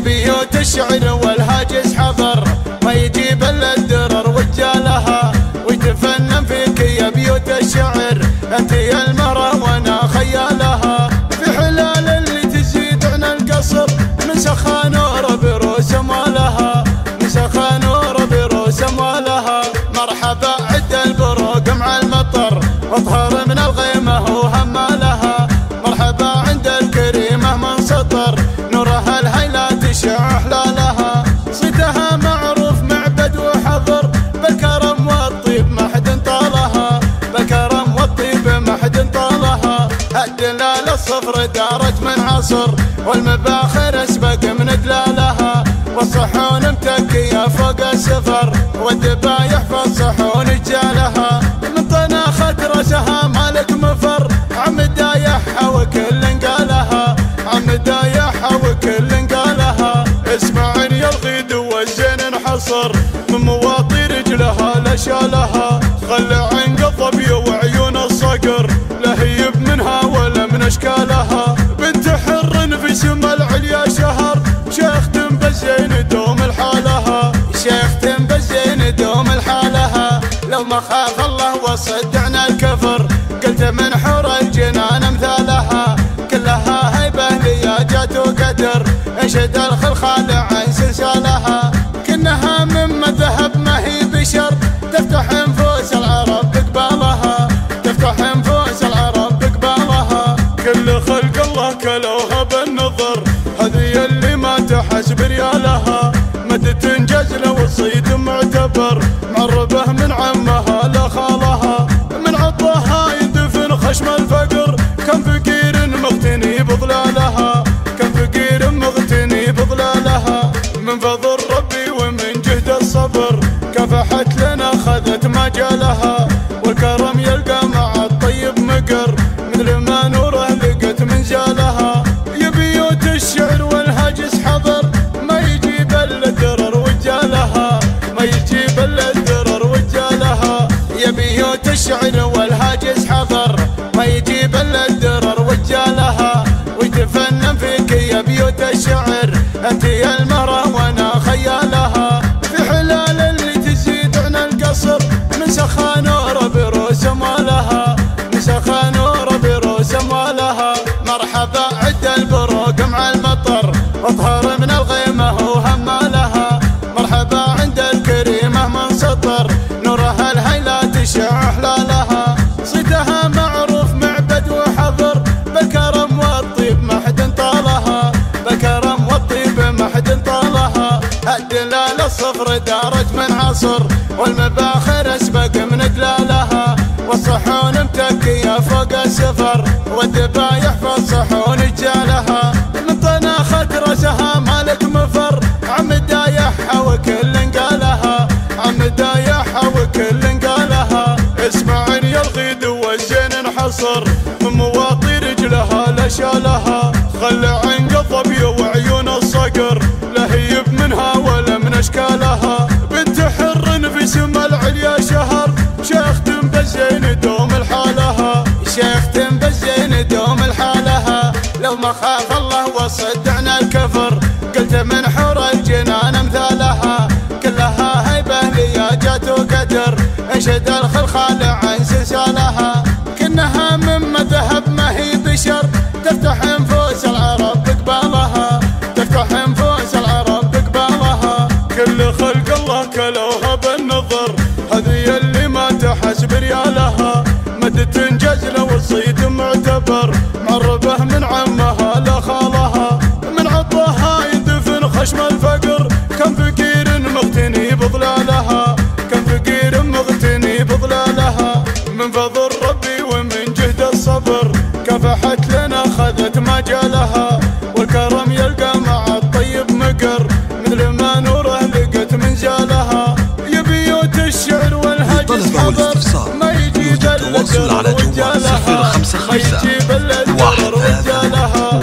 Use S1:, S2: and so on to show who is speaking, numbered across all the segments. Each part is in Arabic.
S1: بيوت الشعر والهاجس حضر، ما يجيب الا الدرر وجالها، ويتفنن فيك يا بيوت الشعر، انت يا المرأة وانا خيالها، في حلال اللي تزيد عن القصر، من سخا نور بروس اموالها، من سخا نور بروس اموالها. مرحبا عد البروق مع المطر، واطهر من الغيمة وهمالها، مرحبا عند الكريمة من سطر، نورها الهيلة تشع حلالها، صيتها معروف معبد وحضر، بالكرم والطيب ما حد طالها، بالكرم والطيب ما حد طالها. الدلال الصفر دارت من عصر، والمباخر اسبق من دلالها، والصحون متكية فوق السفر، والذبايح في الصحون رجالها، من طناخة راسها مالك مفر، عم دايحها وكل قالها، عم دايحها وكل قالها. اسمعني يا الغيد والزين انحصر، من مواطي رجلها لشالها، خلى عن قضبي وعيون الصقر، لا هيب منها ولا من اشكالها، بنت حر في سما العليا شهر، شيخ بالزين دوم الحالها، شيخ بالزين دوم الحالها. لو ما خاف الله وصدعنا الكفر، قلت من حور الجنان امثالها، كلها هيبه لياجات وقدر، انشد الخلخال عن سلسالها، كنها مما ذهب ما هي بشر، تفتح انفوس العرب بقبالها، تفتح انفوس العرب بقبالها. كل خلق الله كلوها بالنظر، هذه اللي ما تحس بريالها، مد تنجز لو الصيد معتبر، معربه من عمها لخالها، من عطاها يندفن خشم الفقر، كم فقير مغتني بظلالها، كم فقير مغتني بظلالها. من فضل ربي ومن جهد الصبر، كافحت لنا خذت مجالها، والكرم يلقى مع الطيب مقر، مثل ما نوره لقت منزالها. يا بيوت الشعر والهاجس حضر، ما يجيب الا الدرر وجالها، ما يجيب الا الدرر وجالها. يا بيوت الشعر والهاجس حضر، ما يجيب الا الدرر وجالها، ويتفنن فيك يا بيوت الشعر، انت يا المرأة وانا خيالها، في حلال اللي تزيد عن القصر، من سخا نور بروس اموالها، من سخا نور بروس اموالها. مرحبا عد البروق مع المطر، واطهر من الغيمة وهمالها، مرحبا عند الكريمة من سطر، نورها الهيلة تشع حلالها، صيتها معروف معبد وحضر، بالكرم والطيب ما حد طالها، بالكرم والطيب ما حد طالها. الدلال الصفر دارت من عصر، والمباخر اسبق من دلالها، والصحون متكية فوق السفر، والذبايح في الصحون رجالها، من طناخة راسها مالك مفر، عم دايحها وكل قالها، عم دايحها وكل قالها. اسمعني يا الغيد والزين انحصر، من مواطي رجلها لشالها، خلى عن قضبي وعيون الصقر، لا هيب منها ولا من اشكالها، بنت حر في سما العليا شهر، شيخ بالزين دوم الحالها، شيخ بالزين دوم الحالها. لو ما خاف الله وصدعنا الكفر، قلت من حور الجنان امثالها، كلها هيبه لياجات وقدر، انشد الخلخال عن سلسالها، كنها مما ذهب ما هي بشر، تفتح انفوس العرب بقبالها، تفتح انفوس العرب بقبالها. كل خلق الله كلوها بالنظر، هذه اللي ما تحس بريالها، مد تنجز لو الصيد معتبر، معربه من عمها لخالها، من عطاها يندفن خشم الفقر، كم فقير مغتني بظلالها، كم فقير مغتني بظلالها. من فضل ربي ومن جهد الصبر، كافحت لنا خذت مجالها، والكرم يلقى مع الطيب مقر، مثل ما نوره لقت منزالها. يا بيوت الشعر والهاجس حضر، ما يجيب الا الدرر وجالها، ما يجيب الا الدرر وجالها.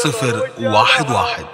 S2: 17 011